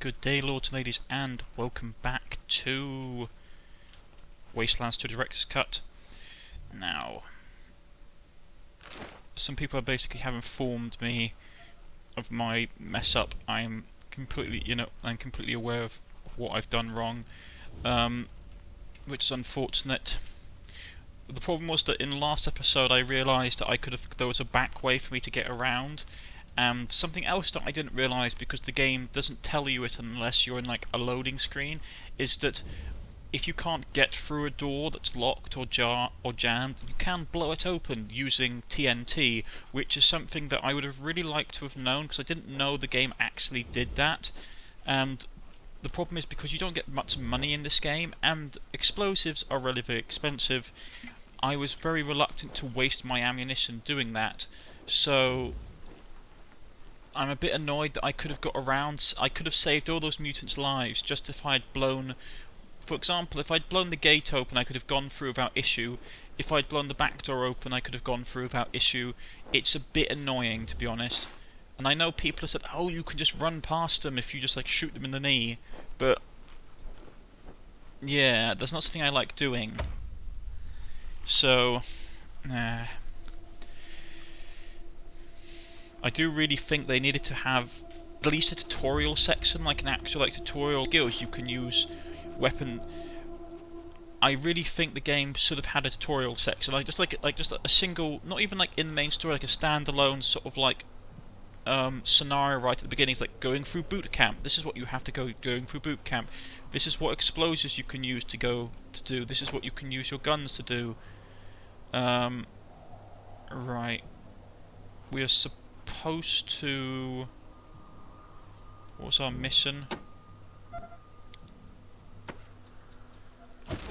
Good day, lords and ladies, and welcome back to Wasteland to Director's Cut. Now, some people basically have informed me of my mess up. I'm completely aware of what I've done wrong, which is unfortunate. The problem was that in the last episode I realised that there was a back way for me to get around. And something else that I didn't realise, because the game doesn't tell you it unless you're in like a loading screen, is that if you can't get through a door that's locked or jammed, you can blow it open using TNT, which is something that I would have really liked to have known, because I didn't know the game actually did that. And the problem is, because you don't get much money in this game, and explosives are relatively expensive, I was very reluctant to waste my ammunition doing that. So I'm a bit annoyed that I could have got around. I could have saved all those mutants' lives just if I had blown... For example, if I'd blown the gate open, I could have gone through without issue. If I'd blown the back door open, I could have gone through without issue. It's a bit annoying, to be honest. And I know people have said, oh, you can just run past them if you just like shoot them in the knee. But yeah, that's not something I like doing. So, I do really think they needed to have at least a tutorial section, like an actual tutorial skills you can use weapon. I really think the game should have had a tutorial section, just a single, not even like in the main story, like a standalone sort of like scenario right at the beginning. It's like going through boot camp. This is what you have to going through boot camp. This is what explosives you can use to do. This is what you can use your guns to do. Right. We are supposed to... What's our mission?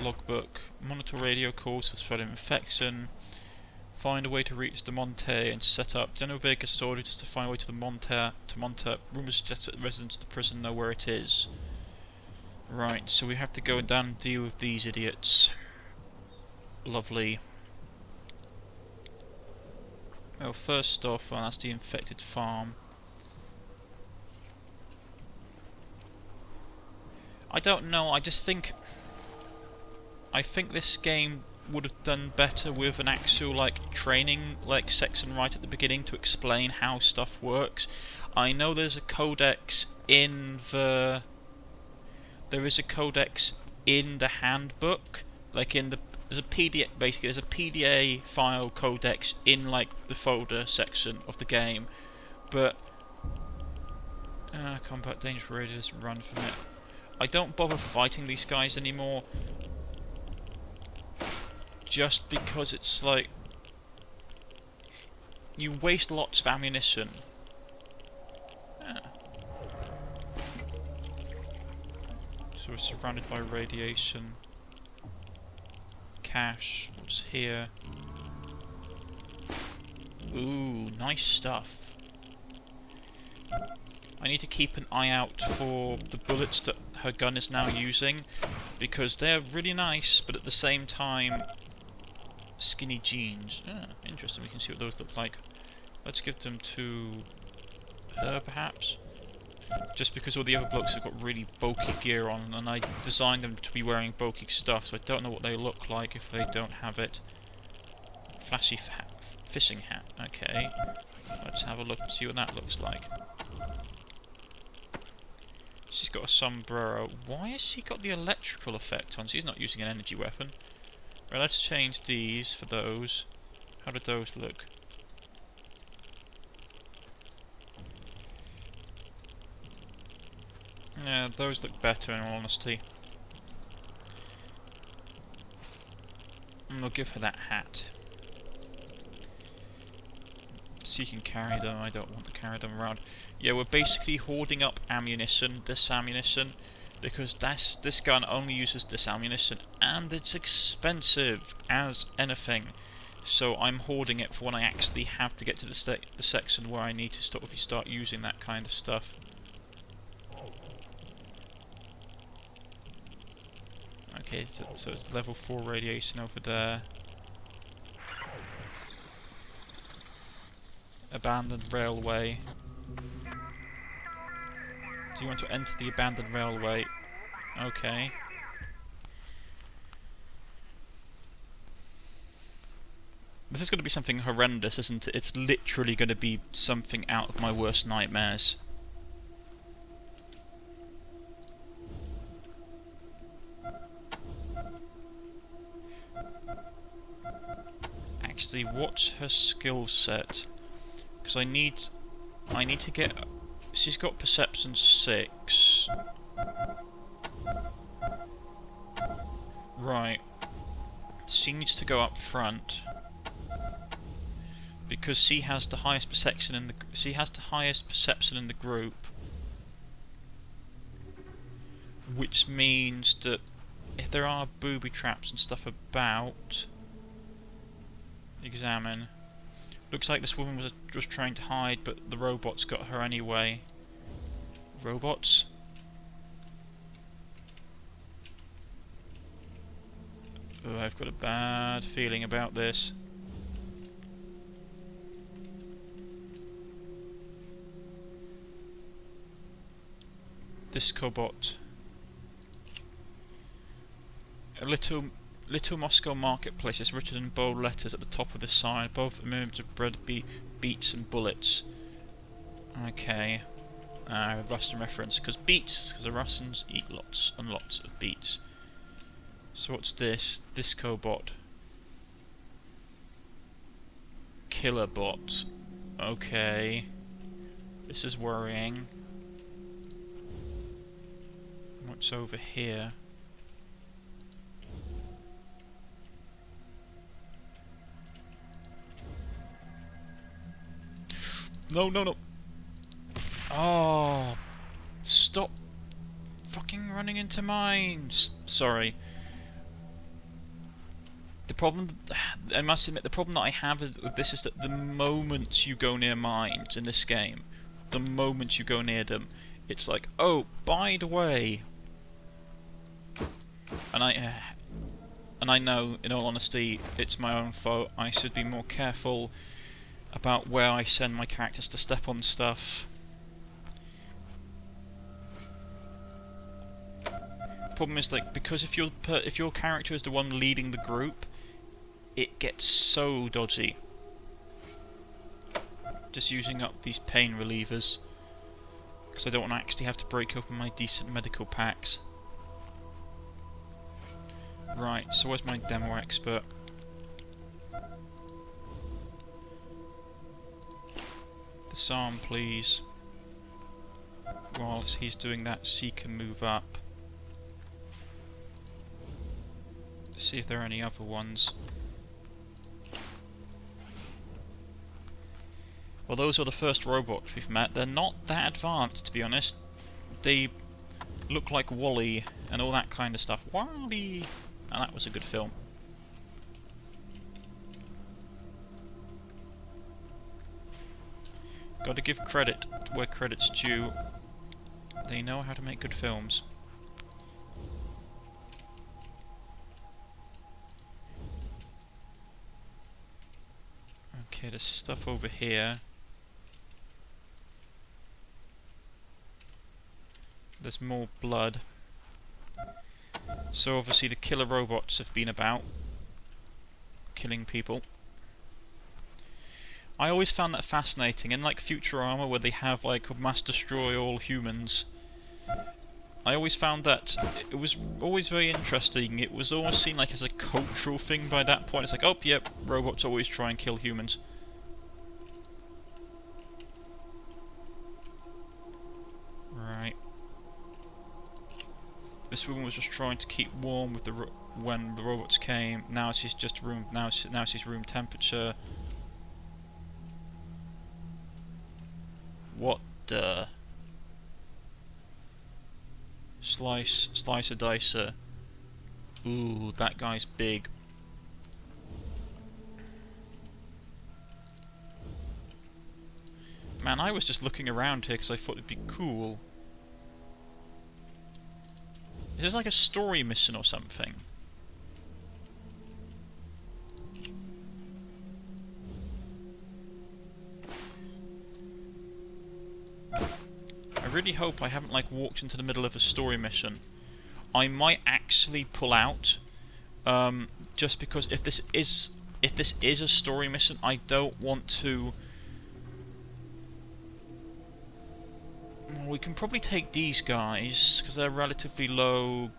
Logbook. Monitor radio calls for spreading infection. Find a way to reach the Monte and set up. General Vegas has ordered us to find a way to the Monte. Rumours suggest that the residents of the prison know where it is. Right, so we have to go down and deal with these idiots. Lovely. Well, first off, that's the infected farm. I don't know, I think this game would have done better with an actual training section right at the beginning to explain how stuff works. I know there's a codex in the handbook, there's a PDF, basically there's a PDA file codex in the folder section of the game, but combat danger radius, run from it. I don't bother fighting these guys anymore, just because it's you waste lots of ammunition. So we're surrounded by radiation. Cash, what's here? Ooh, nice stuff. I need to keep an eye out for the bullets that her gun is now using, because they're really nice, but at the same time, skinny jeans. Interesting, we can see what those look like. Let's give them to her, perhaps? Just because all the other blokes have got really bulky gear on, and I designed them to be wearing bulky stuff, so I don't know what they look like if they don't have it. Flashy fishing hat, okay. Let's have a look and see what that looks like. She's got a sombrero. Why has she got the electrical effect on? She's not using an energy weapon. Right, let's change these for those. How do those look? Yeah, those look better in all honesty. And we'll give her that hat. She can carry them, I don't want to carry them around. Yeah, we're basically hoarding up ammunition, this ammunition, because this gun only uses this ammunition, and it's expensive as anything. So I'm hoarding it for when I actually have to get to the section where I need to start using that kind of stuff. Okay, so it's level 4 radiation over there. Abandoned railway. Do you want to enter the abandoned railway? Okay. This is going to be something horrendous, isn't it? It's literally going to be something out of my worst nightmares. Actually, what's her skill set? Because I need to get... She's got Perception 6. Right. She needs to go up front. Because she has the highest perception in the group. Which means that if there are booby traps and stuff about... Examine. Looks like this woman was just trying to hide, but the robots got her anyway. Robots? Oh, I've got a bad feeling about this. Discobot. A little Moscow marketplace is written in bold letters at the top of the sign. Above, image of bread, beets and bullets. Okay. Russian reference. Because the Russians eat lots and lots of beets. So what's this? Discobot. Killerbot. Okay. This is worrying. What's over here? No, no, no. Oh, stop fucking running into mines. Sorry. The problem, I must admit, the problem that I have with this is that the moment you go near mines in this game, the moment you go near them, it's like, oh, by the way. And I know, in all honesty, it's my own fault. I should be more careful about where I send my characters to step on stuff. The problem is, like, because if your character is the one leading the group, it gets so dodgy. Just using up these pain relievers, because I don't want to actually have to break open my decent medical packs. Right, so where's my demo expert? Disarm, please. Whilst he's doing that, she can move up. See if there are any other ones. Well, those are the first robots we've met. They're not that advanced, to be honest. They look like Wall-E and all that kind of stuff. Wall-E! And that was a good film. Got to give credit where credit's due. They know how to make good films. Okay, there's stuff over here. There's more blood. So obviously the killer robots have been about, killing people. I always found that fascinating. In like Futurama, where they have like mass destroy all humans, I always found that it was always very interesting. It was almost seen like as a cultural thing by that point. It's like, oh yep, robots always try and kill humans. Right. This woman was just trying to keep warm with when the robots came. Now she's just room. Now she's room temperature. What the? Slicer dicer. Ooh, that guy's big. Man, I was just looking around here because I thought it'd be cool. Is this like a story mission or something? I really hope I haven't like walked into the middle of a story mission. I might actually pull out, just because if this is a story mission, I don't want to. Well, we can probably take these guys because they're relatively low.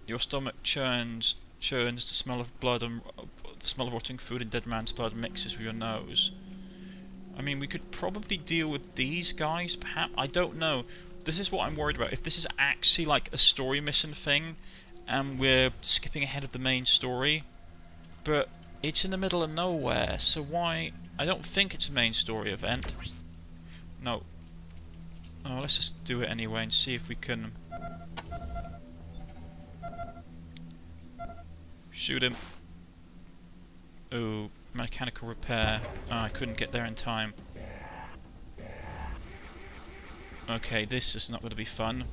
Your stomach churns. The smell of blood and the smell of rotting food and dead man's blood mixes with your nose. I mean, we could probably deal with these guys, perhaps. I don't know. This is what I'm worried about. If this is actually like a story mission thing, and we're skipping ahead of the main story, but it's in the middle of nowhere, so why? I don't think it's a main story event. No. Oh, let's just do it anyway and see if we can. Shoot him. Oh, mechanical repair. Oh, I couldn't get there in time. Okay, this is not going to be fun.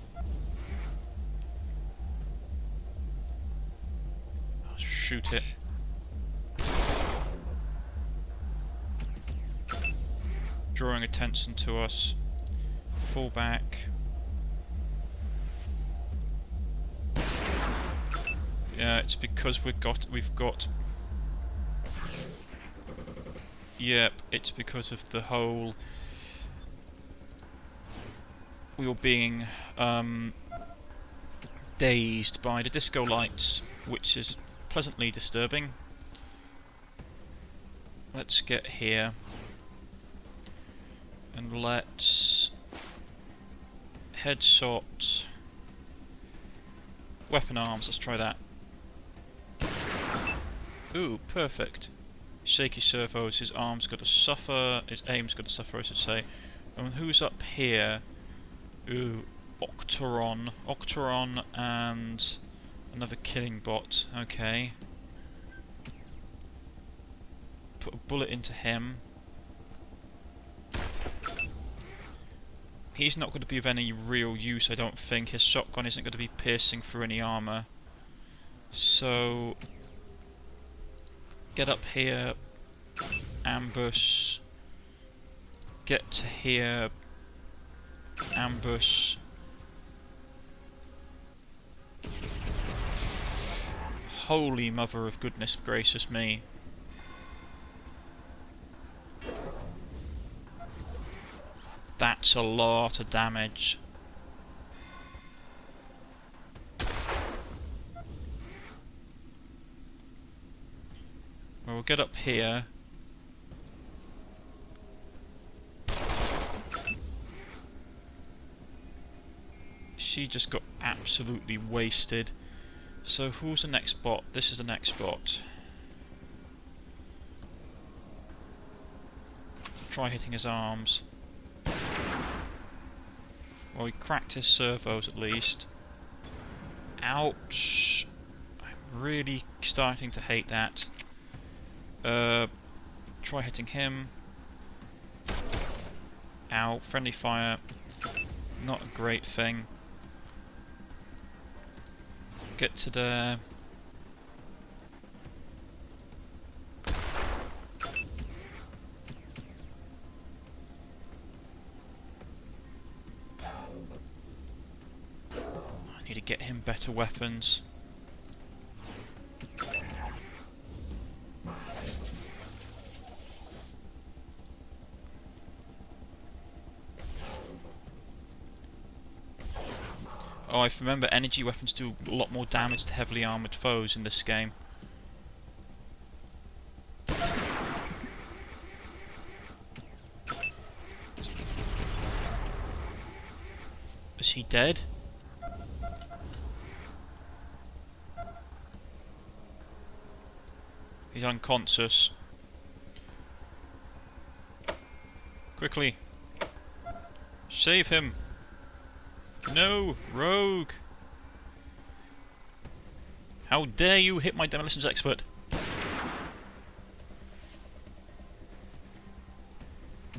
I'll shoot it. Drawing attention to us. Fall back. Yeah, it's because we've got. Yep, it's because of the whole. We were being dazed by the disco lights, which is pleasantly disturbing. Let's get here. And let's headshot weapon arms, let's try that. Ooh, perfect. Shaky servos, his arm's got to suffer, his aim's got to suffer, I should say. And who's up here? Ooh, Octeron and another killing bot, okay. Put a bullet into him. He's not going to be of any real use, I don't think. His shotgun isn't going to be piercing through any armour. So, get up here, ambush, get to here, ambush. Holy mother of goodness gracious me. That's a lot of damage. Well, we'll get up here. She just got absolutely wasted. So who's the next bot? This is the next bot. Try hitting his arms. Well, he cracked his servos at least. Ouch! I'm really starting to hate that. Try hitting him. Ow, friendly fire. Not a great thing. Get to there. I need to get him better weapons. Oh, I remember energy weapons do a lot more damage to heavily armoured foes in this game. Is he dead? He's unconscious. Quickly! Save him! No! Rogue! How dare you hit my demolitions expert!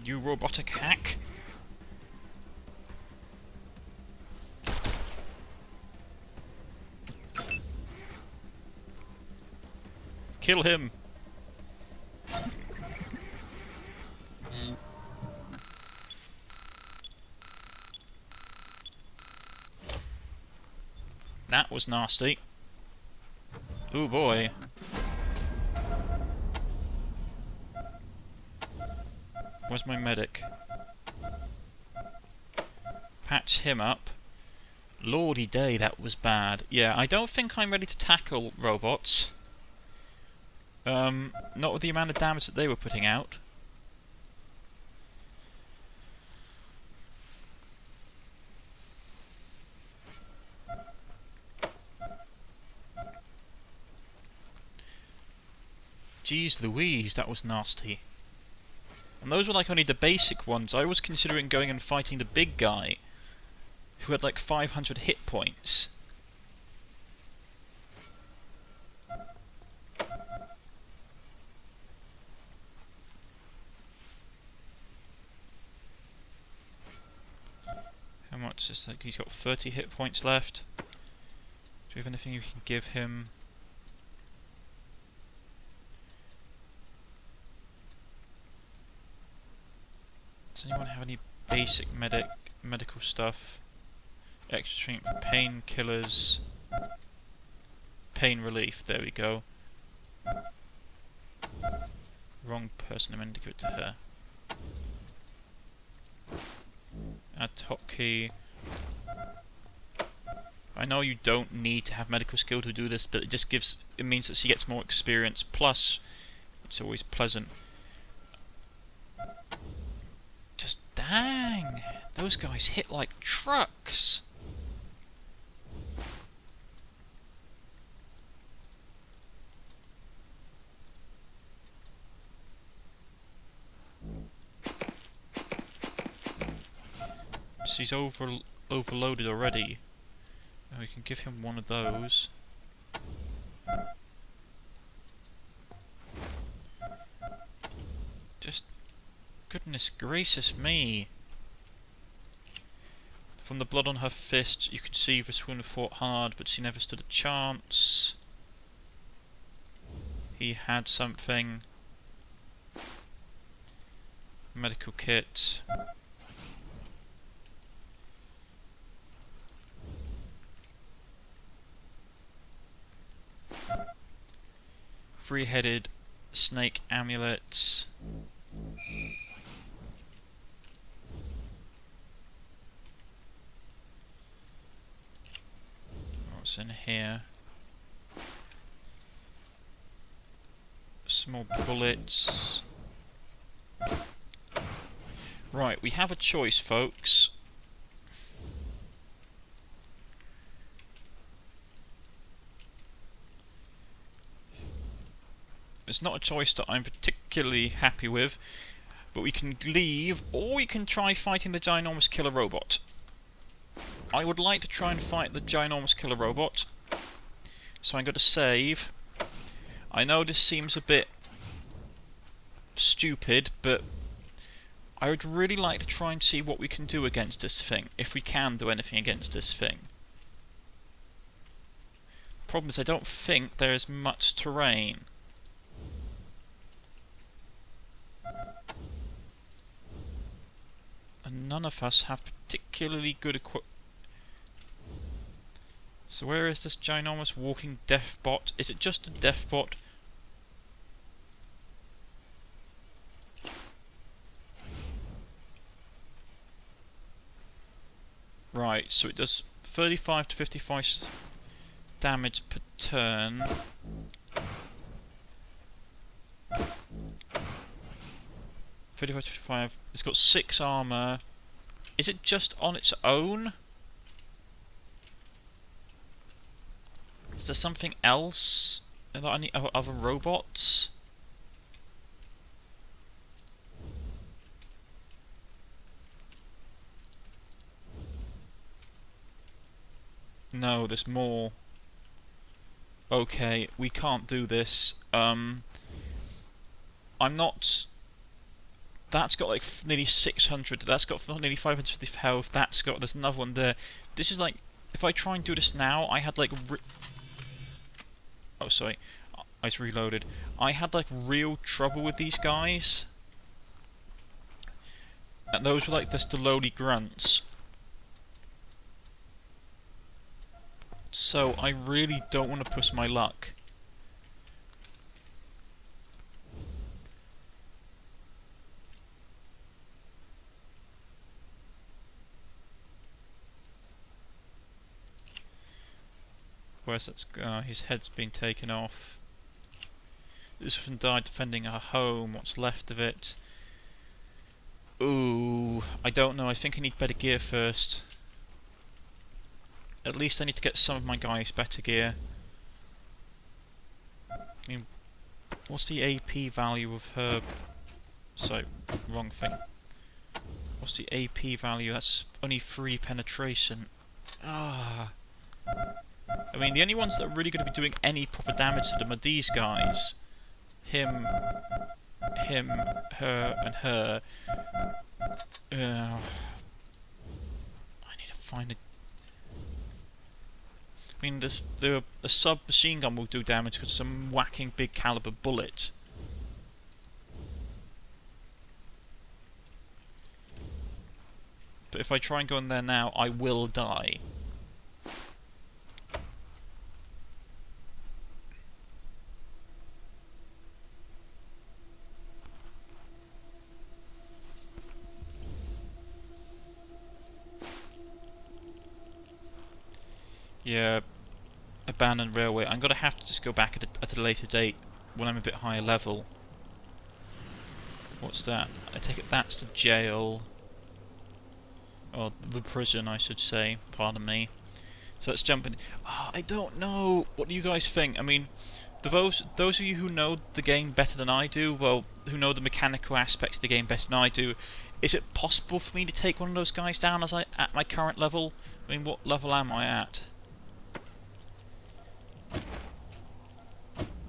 You robotic hack! Kill him! That was nasty. Oh boy. Where's my medic? Patch him up. Lordy day, that was bad. Yeah, I don't think I'm ready to tackle robots. Not with the amount of damage that they were putting out. Jeez Louise, that was nasty. And those were like only the basic ones. I was considering going and fighting the big guy, who had like 500 hit points. How much is that? He's got 30 hit points left. Do we have anything you can give him? Does anyone have any basic medical stuff? Extra strength, painkillers, pain relief, there we go. Wrong person, I meant to give it to her. Add hotkey. I know you don't need to have medical skill to do this, but it means that she gets more experience, plus it's always pleasant. Just dang! Those guys hit like trucks! He's overloaded already. We can give him one of those. Just goodness gracious me. From the blood on her fist, you can see this woman fought hard, but she never stood a chance. He had something. Medical kit. Three-headed snake amulets. What's in here? Small bullets. Right, we have a choice, folks. It's not a choice that I'm particularly happy with, but we can leave, or we can try fighting the ginormous killer robot. I would like to try and fight the ginormous killer robot, so I'm going to save. I know this seems a bit stupid, but I would really like to try and see what we can do against this thing, if we can do anything against this thing. The problem is I don't think there is much terrain. And none of us have particularly good equipment. So where is this ginormous walking death bot? Is it just a death bot? Right, so it does 35 to 55 damage per turn. To 55. It's got 6 armor. Is it just on its own? Is there something else? Are there any other robots? No, there's more. Okay, we can't do this. I'm not. That's got like nearly 600. That's got nearly 550 health. There's another one there. This is like, if I try and do this now, I had like. Oh, sorry. I was reloaded. I had like real trouble with these guys. And those were like just the lowly grunts. So I really don't want to push my luck. Where's that guy? His head's been taken off. This one died defending our home. What's left of it? Ooh, I don't know. I think I need better gear first. At least I need to get some of my guys better gear. I mean, what's the AP value of her? So, wrong thing. What's the AP value? That's only 3 penetration. Ah. I mean, the only ones that are really going to be doing any proper damage to them are these guys. Him, her, and her. I need to find a... I mean, the sub-machine gun will do damage because it's a whacking big caliber bullet. But if I try and go in there now, I will die. Yeah, abandoned railway. I'm gonna have to just go back at a later date when I'm a bit higher level. What's that? I take it that's the jail. Or the prison, I should say. Pardon me. So let's jump in. Oh, I don't know. What do you guys think? I mean, those of you who know the game better than I do, well, who know the mechanical aspects of the game better than I do, is it possible for me to take one of those guys down at my current level? I mean, what level am I at?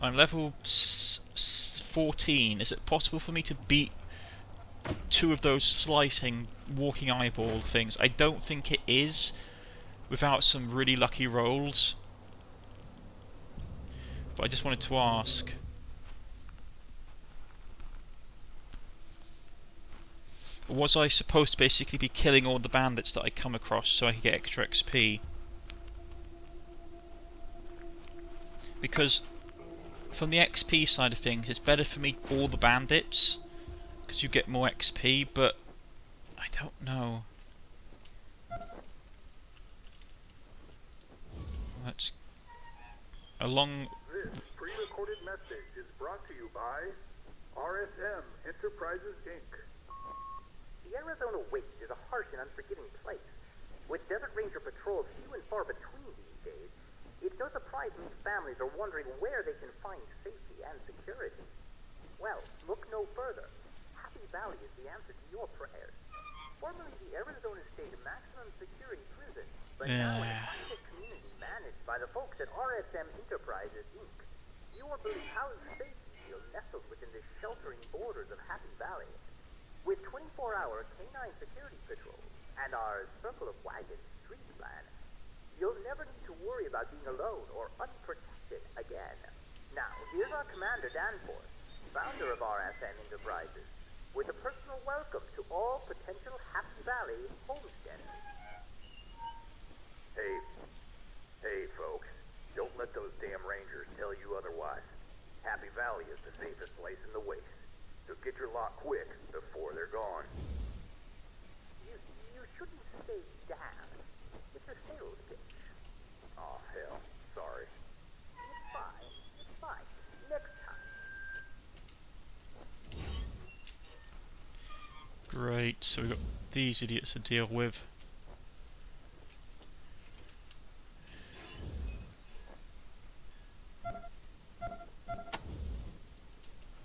I'm level 14. Is it possible for me to beat 2 of those slicing, walking eyeball things? I don't think it is, without some really lucky rolls. But I just wanted to ask. Was I supposed to basically be killing all the bandits that I come across so I could get extra XP? Because from the XP side of things, it's better for me all the bandits, because you get more XP, but I don't know. That's a long... This pre-recorded message is brought to you by RSM Enterprises, Inc. The Arizona Waste is a harsh and unforgiving place. With Desert Ranger patrols few and far between these days, it's no surprise most families are wondering where they can find safety and security. Well, look no further. Happy Valley is the answer to your prayers. Formerly the Arizona State Maximum Security Prison, but now a private community managed by the folks at RSM Enterprises, Inc. You won't believe how safe you feel nestled within the sheltering borders of Happy Valley. With 24-hour canine security patrols and our Circle of Wagons street plan, you'll never need to worry about being alone or unprotected again. Now, here's our Commander Danforth, founder of RSM Enterprises, with a personal welcome to all potential Happy Valley homesteaders. Hey folks, don't let those damn rangers tell you otherwise. Happy Valley is the safest place in the Waste, so get your lot quick before they're gone. You shouldn't say damn. It's a sales pitch. Aw, hell, sorry. It's fine. Next time. Great, so we've got these idiots to deal with.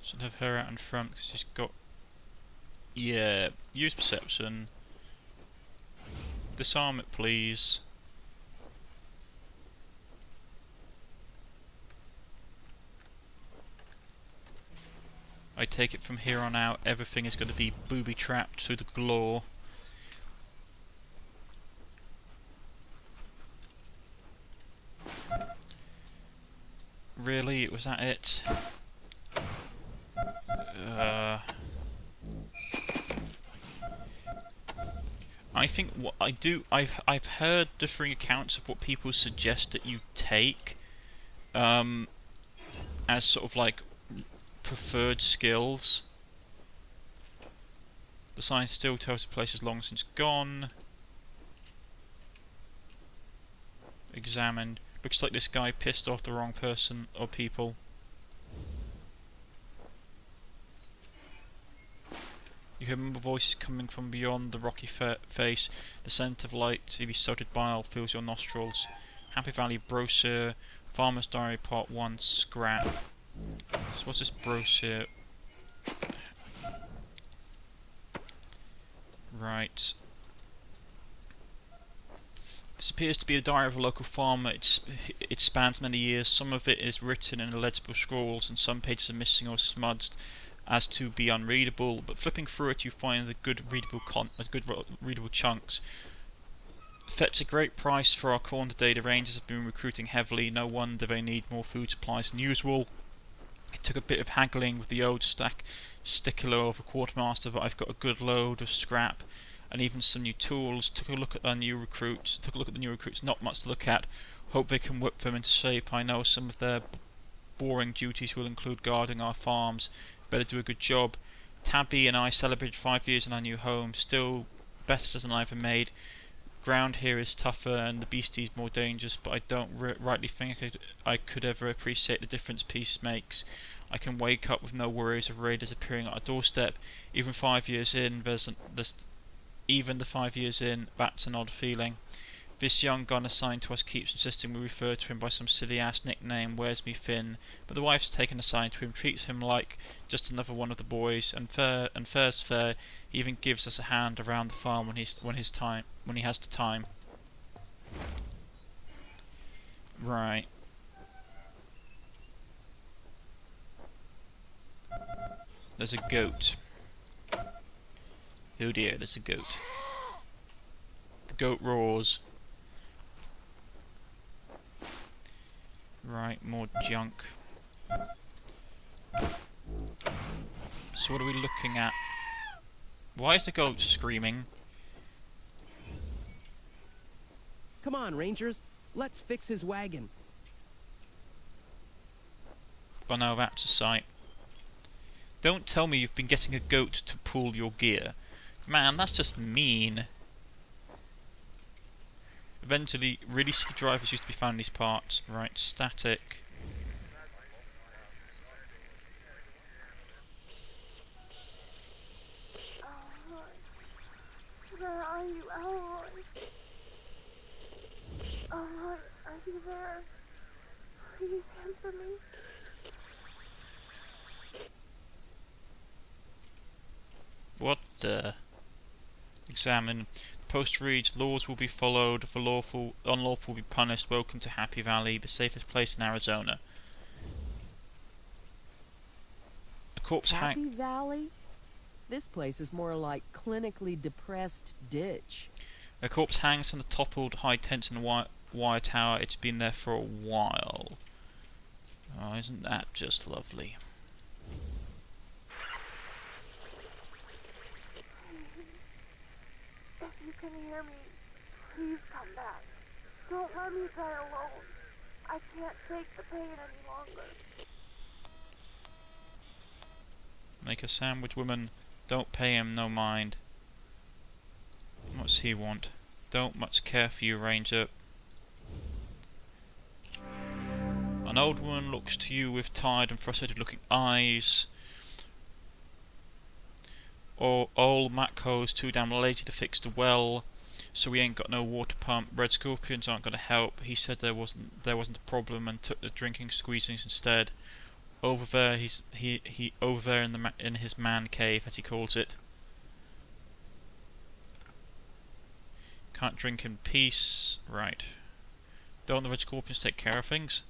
Should have her out in front because she's got... Yeah, use perception. Disarm it, please. I take it from here on out, everything is going to be booby-trapped to the galore. Really? Was that it? I think what I've heard differing accounts of what people suggest that you take as sort of like preferred skills. The sign still tells the place is long since gone. Examined. Looks like this guy pissed off the wrong person or people. You hear mumble voices coming from beyond the rocky face. The scent of light, the salted bile fills your nostrils. Happy Valley brochure, Farmer's Diary Part 1, scrap. So what's this brochure? Right. This appears to be the diary of a local farmer. It spans many years. Some of it is written in illegible scrawls, and some pages are missing or smudged as to be unreadable. But flipping through it, you find the good readable chunks. Fetch a great price for our corn today. The Rangers have been recruiting heavily. No wonder they need more food supplies than usual. It took a bit of haggling with the old stickler of a quartermaster, but I've got a good load of scrap and even some new tools. Took a look at the new recruits. Not much to look at. Hope they can whip them into shape. I know some of their boring duties will include guarding our farms. Better do a good job. Tabby and I celebrated 5 years in our new home. Still best as an I've ever made. Ground here is tougher and the beasties more dangerous, but I don't rightly think I could ever appreciate the difference peace makes. I can wake up with no worries of raiders appearing at our doorstep. Even 5 years in, even the 5 years in, that's an odd feeling. This young gun assigned to us keeps insisting we refer to him by some silly ass nickname, Where's Me Finn, but the wife's taken a sign to him, treats him like just another one of the boys, and fair's fair. He even gives us a hand around the farm when he has the time. Right. There's a goat. Oh dear, there's a goat. The goat roars. Right, more junk. So what are we looking at? Why is the goat screaming? Come on, Rangers. Let's fix his wagon. Oh no, that's a sight. Don't tell me you've been getting a goat to pull your gear. Man, that's just mean. Eventually, really shitty drivers used to be found in these parts. Right, static. Where are you, Elroy? Elroy, are you there? Please answer me. What the? Examine. The post reads, laws will be followed, the unlawful will be punished. Welcome to Happy Valley, the safest place in Arizona. A corpse Happy Valley? This place is more like clinically depressed ditch. A corpse hangs from the toppled high-tension wire tower. It's been there for a while. Oh, isn't that just lovely? If you can hear me, please come back. Don't let me die alone. I can't take the pain any longer. Make a sandwich, woman. Don't pay him no mind. What's he want? Don't much care for you, Ranger. An old woman looks to you with tired and frustrated looking eyes. Or old Matco's too damn lazy to fix the well, so we ain't got no water pump. Red Scorpions aren't gonna help. He said there wasn't a problem and took the drinking squeezings instead. Over there, over there in his man cave, as he calls it. Can't drink in peace. Right. Don't the Red Scorpions take care of things?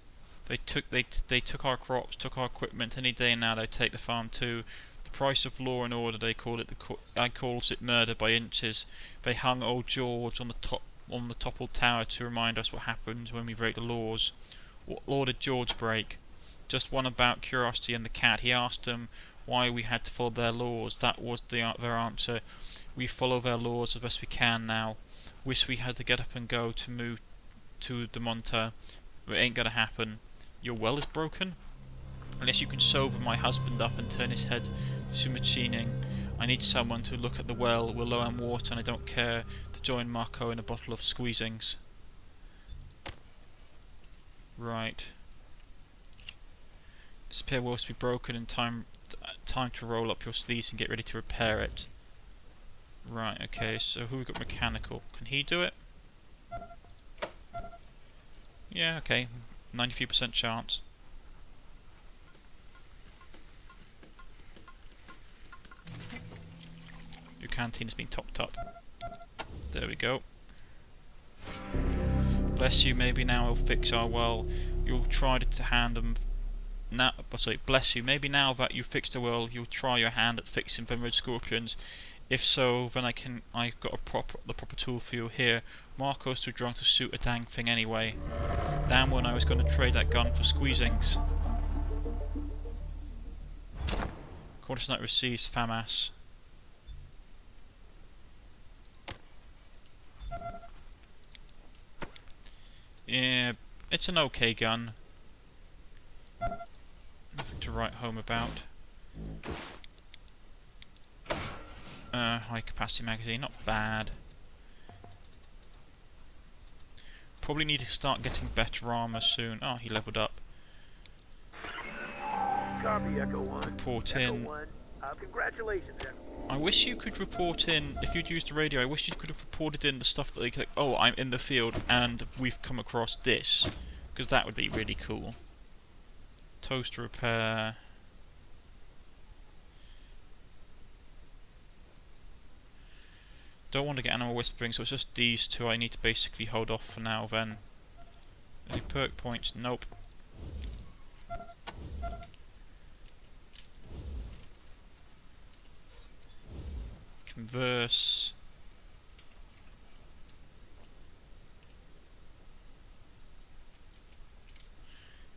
They took our crops, took our equipment. Any day now they take the farm too. The price of law and order, they call it. I calls it murder by inches. They hung old George on the toppled tower to remind us what happens when we break the laws. What law did George break? Just one about curiosity and the cat. He asked them why we had to follow their laws. That was their answer. We follow their laws as best we can now. wish we had to get up and go to move to the Monta. It ain't gonna happen. Your well is broken? Unless you can sober my husband up and turn his head to machining. I need someone to look at the well. We're low on water and I don't care to join Marco in a bottle of squeezings. Right. This pier will be broken in time to roll up your sleeves and get ready to repair it. Right, okay, so who we got mechanical? Can he do it? Yeah, okay. 93% chance. Your canteen has been topped up. There we go. Bless you, maybe now we'll fix our well. You'll try to hand them now. Sorry, bless you, maybe now that you've fixed the well, you'll try your hand at fixing them red scorpions. If so, then I've got the proper tool for you here. Marco's too drunk to shoot a dang thing anyway. Damn when I was going to trade that gun for squeezings. Cornish-knight receives FAMAS. Yeah, it's an okay gun. Nothing to write home about. High capacity magazine, not bad. Probably need to start getting better armor soon. Oh, he leveled up. Copy, Echo 1. Report Echo in. 1. Congratulations, Echo. I wish you could report in, if you'd used the radio, I wish you could have reported in the stuff that like, oh, I'm in the field and we've come across this. Because that would be really cool. Toaster repair. Don't want to get animal whispering, so it's just these two I need to basically hold off for now then. Any perk points? Nope. Converse.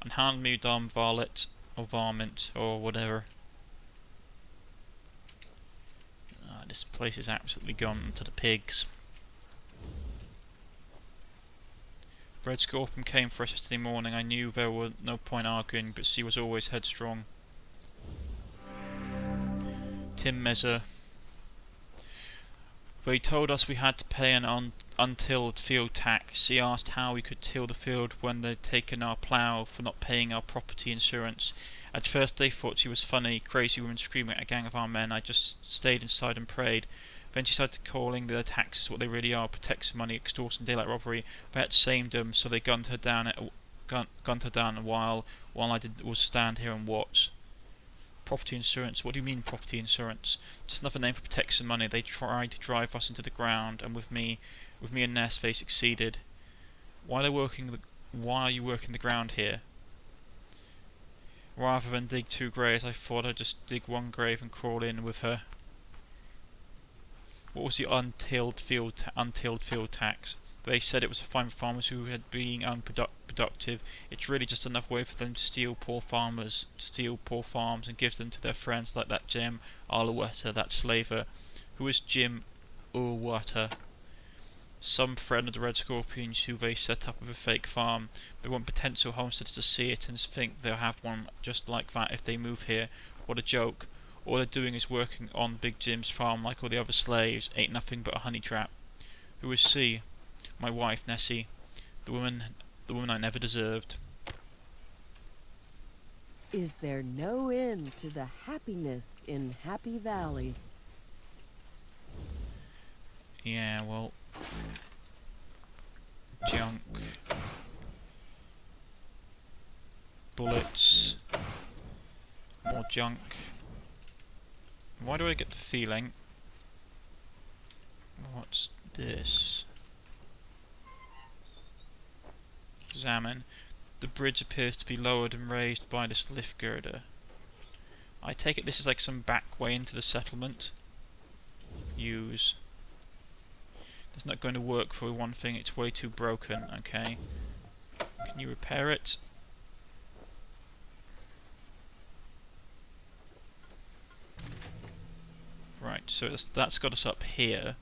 And hand me damn varlet or varmint or whatever. This place is absolutely gone to the pigs. Red Scorpion came for us yesterday morning. I knew there was no point arguing, but she was always headstrong. Tim Mezzer. They told us we had to pay an untilled field tax. She asked how we could till the field when they'd taken our plough for not paying our property insurance. At first they thought she was funny, crazy woman screaming at a gang of our men. I just stayed inside and prayed. Then she started calling the taxes what they really are, protection money, extortion, daylight robbery. They had shamed them, so they gunned her down a while I was stand here and watch. Property insurance? What do you mean property insurance? Just another name for protection money. They tried to drive us into the ground, and with me and Ness they succeeded. Why are you working the ground here? Rather than dig 2 graves, I thought I'd just dig 1 grave and crawl in with her. What was the untilled field tax? They said it was a fine for farmers who had been unproductive. It's really just another way for them to steal poor farmers, farms and give them to their friends like that Jim Arleweta, that slaver. Who is Jim Arleweta? Some friend of the Red Scorpions who they set up with a fake farm. They want potential homesteaders to see it and think they'll have one just like that if they move here. What a joke. All they're doing is working on Big Jim's farm like all the other slaves. Ain't nothing but a honey trap. Who is she? My wife, Nessie. The woman I never deserved. Is there no end to the happiness in Happy Valley? Yeah, well... Junk. Bullets. More junk. Why do I get the feeling... What's this? Examine. The bridge appears to be lowered and raised by this lift girder. I take it this is like some back way into the settlement. Use. That's not going to work for one thing, it's way too broken, okay. Can you repair it? Right, so that's got us up here.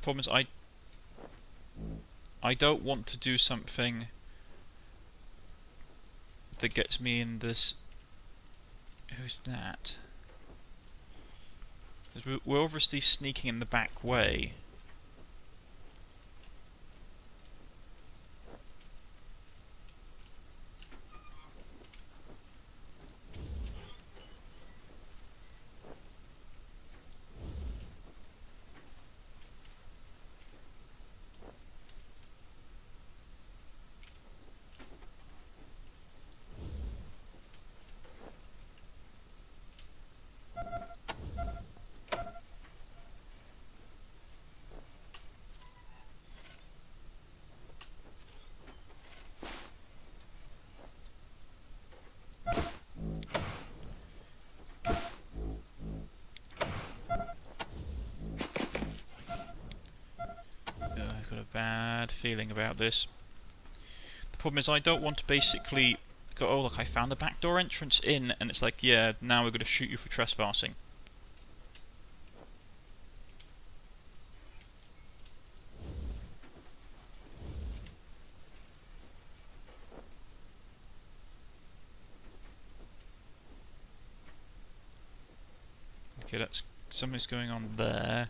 problem is I don't want to do something that gets me in this. Who's that? 'Cause we're obviously sneaking in the back way. I've got a bad feeling about this. The problem is I don't want to basically go, oh look, I found a backdoor entrance in, and it's like, yeah, now we're going to shoot you for trespassing. Okay, that's something's going on there.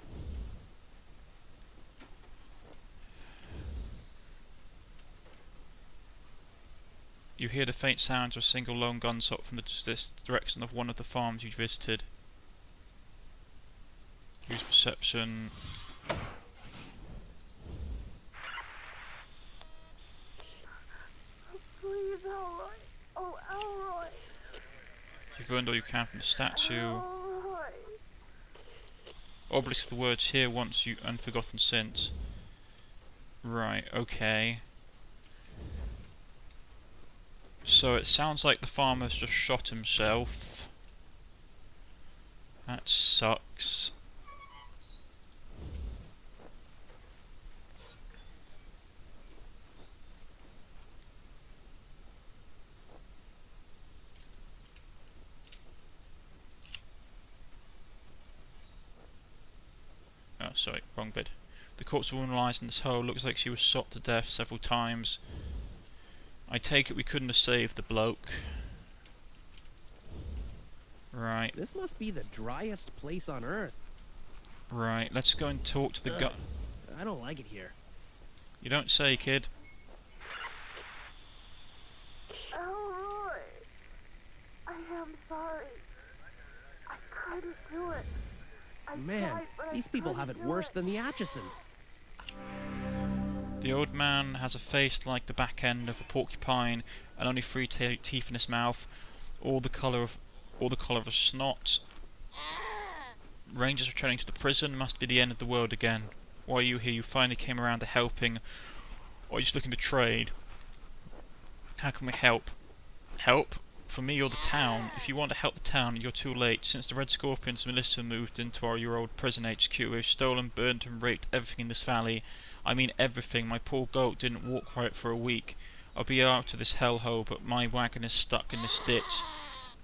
You hear the faint sounds of a single lone gunshot from this direction of one of the farms you visited. Use perception. Please, Elroy. Oh, Elroy. You've learned all you can from the statue. Elroy. Obelisk the words here once you unforgotten since. Right, okay. So it sounds like the farmer's just shot himself. That sucks. Oh, sorry, wrong bit. The corpse of a woman lies in this hole. Looks like she was shot to death several times. I take it we couldn't have saved the bloke. Right. This must be the driest place on Earth. Right, let's go and talk to the guy. I don't like it here. You don't say, kid. Elroy. I am sorry. I couldn't do it. I Man, tried, but these I people have couldn't it do worse than the Atchisons. The old man has a face like the back end of a porcupine, and only three teeth in his mouth, all the colour of a snot. Rangers returning to the prison. Must be the end of the world again. Why are you here? You finally came around to helping, or are you just looking to trade? How can we help? Help? For me, you're the town. If you want to help the town, you're too late. Since the Red Scorpions militia moved into your old prison HQ, we've stolen, burnt and raped everything in this valley. I mean everything. My poor goat didn't walk right for a week. I'll be out of this hellhole, but my wagon is stuck in this ditch.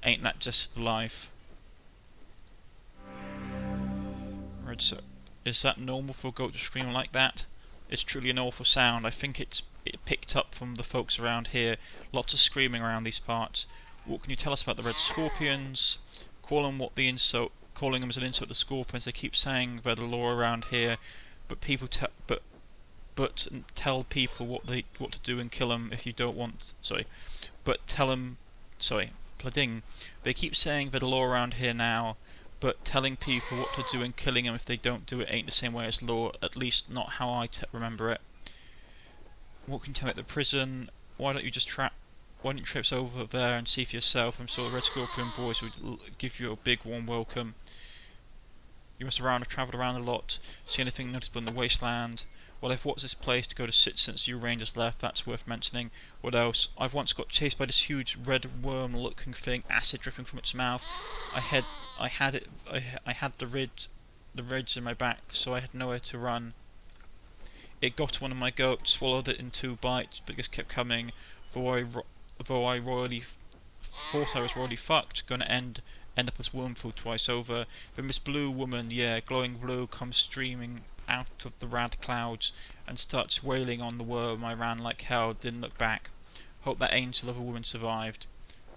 Ain't that just life? Is that normal for a goat to scream like that? It's truly an awful sound. I think it picked up from the folks around here. Lots of screaming around these parts. What can you tell us about the Red Scorpions? Calling them as an insult to Scorpions. They keep saying they're the law around here, but people tell people what to do and kill them if you don't want. Plading. They keep saying they're the law around here now, but telling people what to do and killing them if they don't do it ain't the same way as law. At least not how I remember it. What can you tell me at the prison? Why don't you trip over there and see for yourself? I'm sure the Red Scorpion boys would give you a big warm welcome. You must have travelled around a lot. See anything noticeable in the Wasteland? Well, I've watched this place to go to sit since you Rangers left. That's worth mentioning. What else? I've once got chased by this huge red worm-looking thing, acid dripping from its mouth. I had the ridge in my back, so I had nowhere to run. It got one of my goats, swallowed it in 2 bites, but just kept coming. Though I royally thought I was royally fucked, gonna end up as wormfood twice over. Then this blue woman, yeah, glowing blue, comes streaming out of the rad clouds and starts wailing on the worm. I ran like hell, didn't look back. Hope that angel of a woman survived.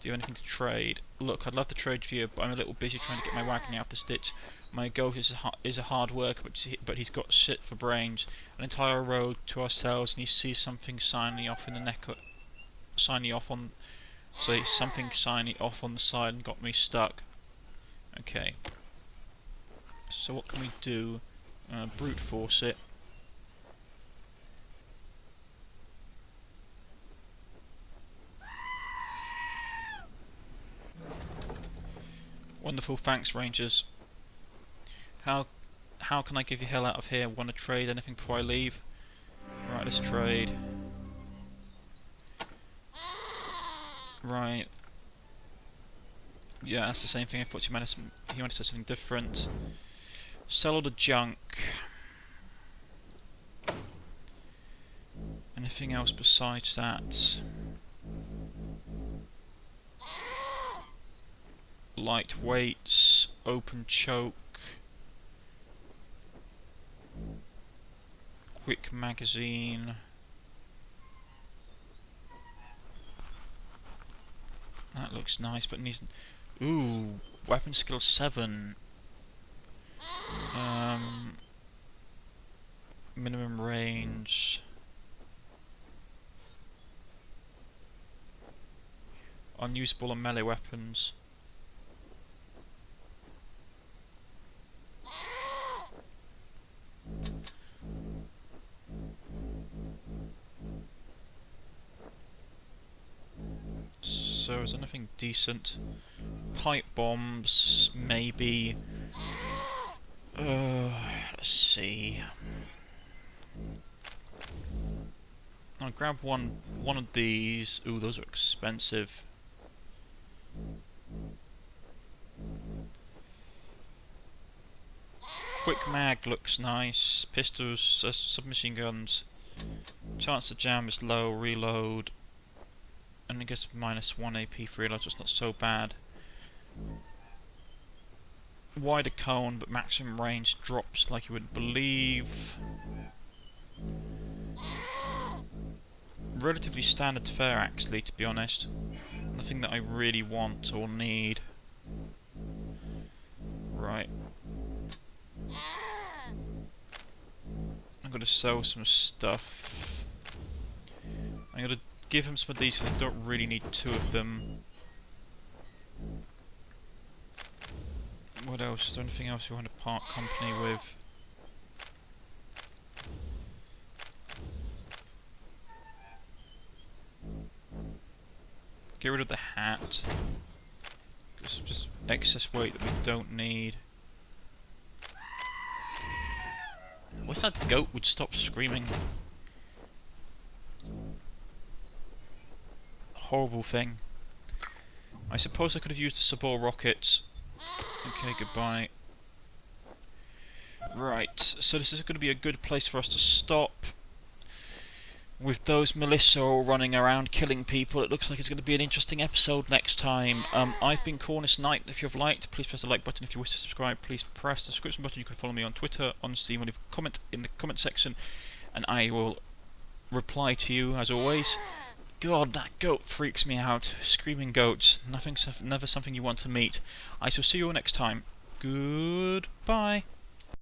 Do you have anything to trade? Look, I'd love to trade for you, but I'm a little busy trying to get my wagon out of the stitch. My goat is a hard worker, but he's got shit for brains. An entire road to ourselves, and he sees something shiny off in the neck. Shiny off on. So something shiny off on the side and got me stuck. Okay. So what can we do? Brute force it. Wonderful, thanks Rangers. How can I give you hell out of here? Want to trade anything before I leave? Right, let's trade. Right. Yeah, that's the same thing. I thought he wanted to say something different. Sell all the junk. Anything else besides that? Lightweights, open choke, quick magazine. That looks nice, but needs. Ooh, weapon skill 7. Minimum range. Unusable on melee weapons. So is there anything decent? Pipe bombs, maybe. Let's see. I'll grab one of these. Ooh, those are expensive. Quick mag looks nice. Pistols, submachine guns. Chance to jam is low. Reload. And I guess -1 AP for reload, so it's not so bad. Wider cone, but maximum range drops like you wouldn't believe. Relatively standard fare, actually, to be honest. Nothing that I really want or need. Right. I'm gonna sell some stuff. I'm gonna give him some of these, because I don't really need 2 of them. What else? Is there anything else we want to part company with? Get rid of the hat. It's just excess weight that we don't need. Wish that goat would stop screaming. Horrible thing. I suppose I could have used the Sabor rockets. Okay, goodbye. Right, so this is going to be a good place for us to stop. With those militia all running around killing people, it looks like it's going to be an interesting episode next time. I've been Cornish-knight. If you've liked, please press the like button. If you wish to subscribe, please press the subscription button. You can follow me on Twitter, on Steam, leave a comment in the comment section, and I will reply to you as always. God, that goat freaks me out. Screaming goats. Never something you want to meet. I shall see you all next time. Goodbye.